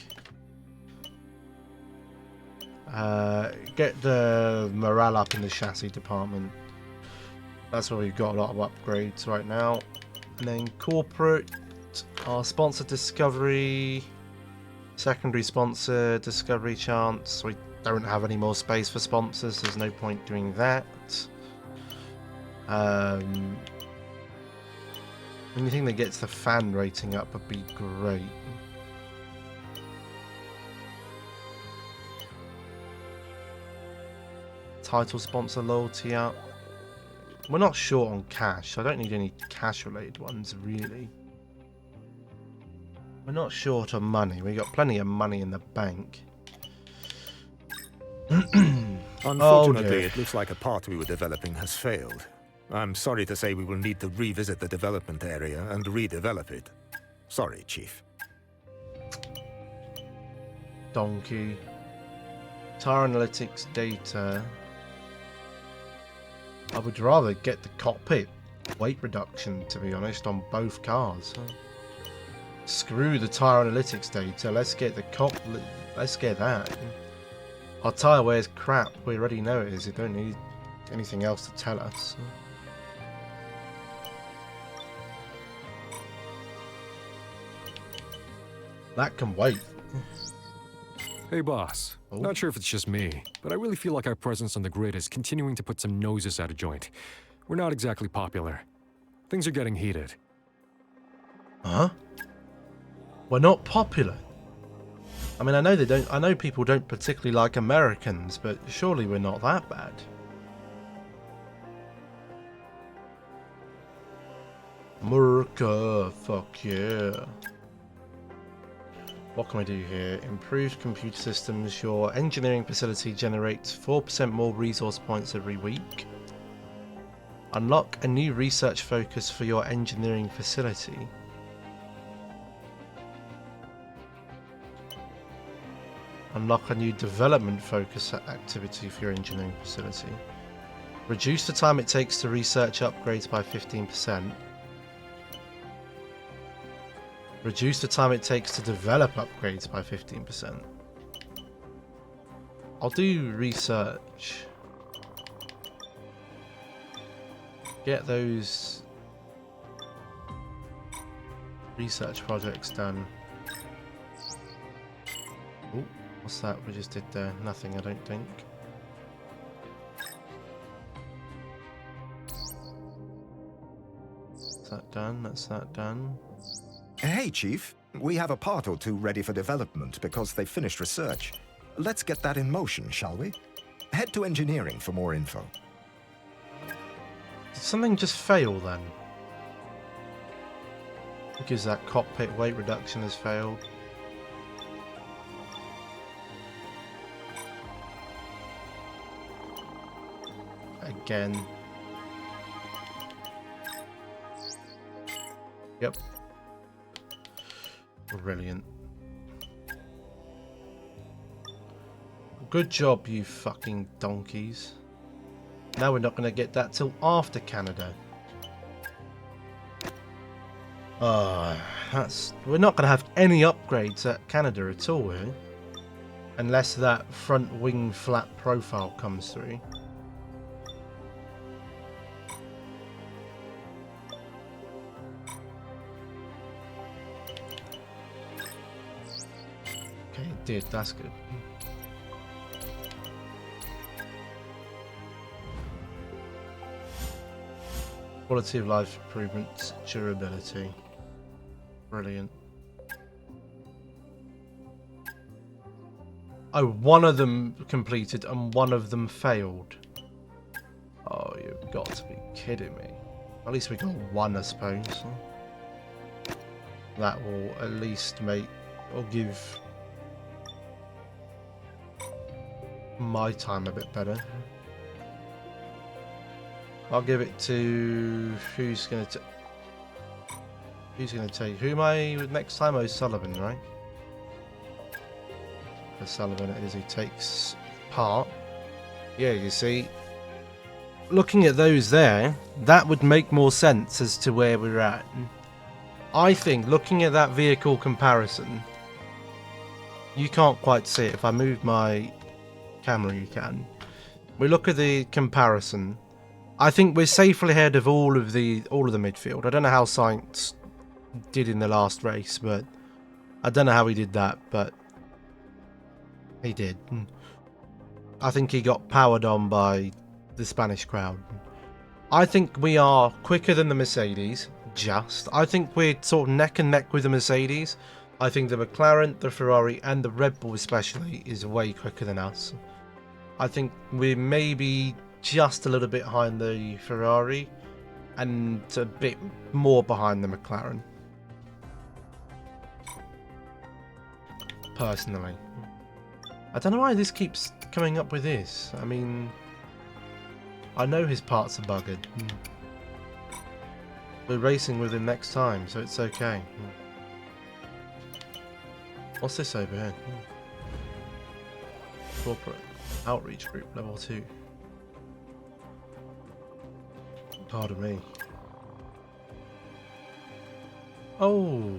Get the morale up in the chassis department. That's where we've got a lot of upgrades right now. And then corporate, our sponsor discovery, secondary sponsor discovery chance. We don't have any more space for sponsors. There's no point doing that. Anything that gets the fan rating up would be great. Title sponsor loyalty up. We're not short on cash. I don't need any cash related ones really. We're not short on money. We got plenty of money in the bank. Unfortunately, it looks like a part we were developing has failed. I'm sorry to say we will need to revisit the development area and redevelop it. Sorry, Chief. Donkey. Tire analytics data. I would rather get the cockpit weight reduction, to be honest, on both cars. Screw the tire analytics data. Let's get the let's get that. Our tire wears crap. We already know it is. We don't need anything else to tell us. That can wait. Hey, boss. Oh. Not sure if it's just me, but I really feel like our presence on the grid is continuing to put some noses out of joint. We're not exactly popular. Things are getting heated. Huh? We're not popular. I mean, I know they don't. I know people don't particularly like Americans, but surely we're not that bad. America, fuck yeah. What can we do here? Improved computer systems. Your engineering facility generates 4% more resource points every week. Unlock a new research focus for your engineering facility. Unlock a new development focus activity for your engineering facility. Reduce the time it takes to research upgrades by 15%. Reduce the time it takes to develop upgrades by 15%. I'll do research. Get those research projects done. Oh, what's that we just did there? Nothing, I don't think. That's that done, that's that done. Hey, Chief. We have a part or two ready for development because they finished research. Let's get that in motion, shall we? Head to engineering for more info. Did something just fail then? Because that cockpit weight reduction has failed. Again. Yep. Brilliant. Good job, you fucking donkeys. Now we're not going to get that till after Canada. We're not going to have any upgrades at Canada at all, eh? Unless that front wing flap profile comes through. Okay, it did. That's good. Quality of life improvements, durability. Brilliant. Oh, one of them completed and one of them failed. Oh, you've got to be kidding me. At least we got one, I suppose. That will at least make, or give my time a bit better. I'll give it to who's gonna take? Who am I with next time? O'Sullivan, right? O'Sullivan it is who takes part. Yeah, you see, looking at those there, that would make more sense as to where we're at. I think looking at that vehicle comparison, you can't quite see it. If I move my camera, you can. We look at the comparison. I think we're safely ahead of all of the midfield. I don't know how Sainz did in the last race, but I don't know how he did that, but he did. I think he got powered on by the Spanish crowd. I think we are quicker than the Mercedes, I think we're sort of neck and neck with the Mercedes. I think the McLaren, the Ferrari, and the Red Bull especially is way quicker than us. I think we're maybe just a little bit behind the Ferrari and a bit more behind the McLaren. Personally. I don't know why this keeps coming up with this. I mean, I know his parts are buggered. We're racing with him next time, so it's okay. What's this over here? Corporate Outreach Group, level 2. Pardon me. Oh.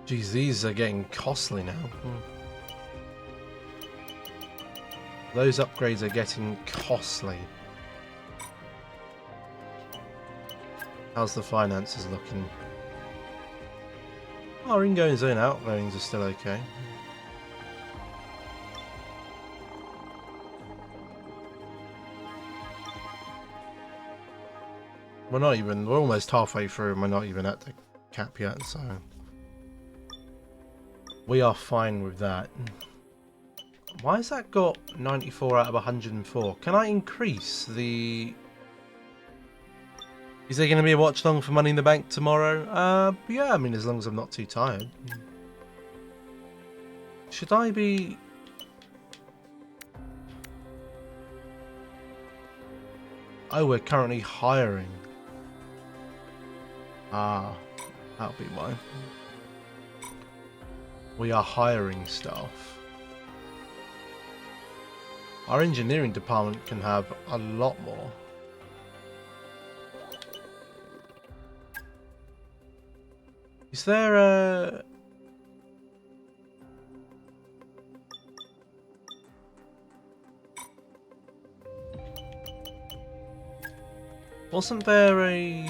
Geez, these are getting costly now. Those upgrades are getting costly. How's the finances looking? Our ingoings and outgoings are still okay. We're almost halfway through and we're not even at the cap yet, so we are fine with that. Why has that got 94 out of 104? Can I increase the... Is there going to be a watch long for Money in the Bank tomorrow? Yeah, I mean, as long as I'm not too tired. Should I be... Oh, we're currently hiring. Ah, that'll be why. We are hiring staff. Our engineering department can have a lot more. Is there a... Wasn't there a...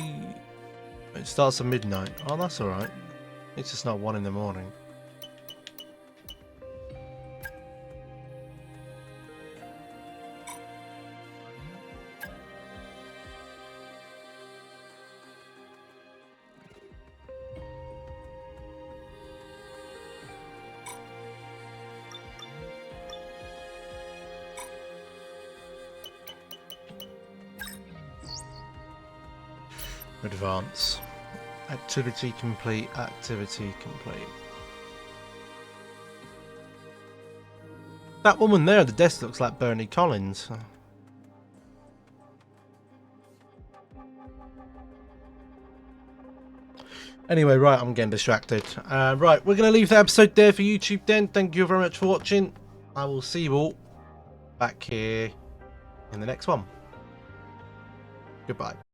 It starts at midnight. Oh, that's alright. It's just not 1 in the morning. Advance. Activity complete, activity complete. That woman there at the desk looks like Bernie Collins. Anyway, right, I'm getting distracted. Right, we're going to leave the episode there for YouTube then. Thank you very much for watching. I will see you all back here in the next one. Goodbye.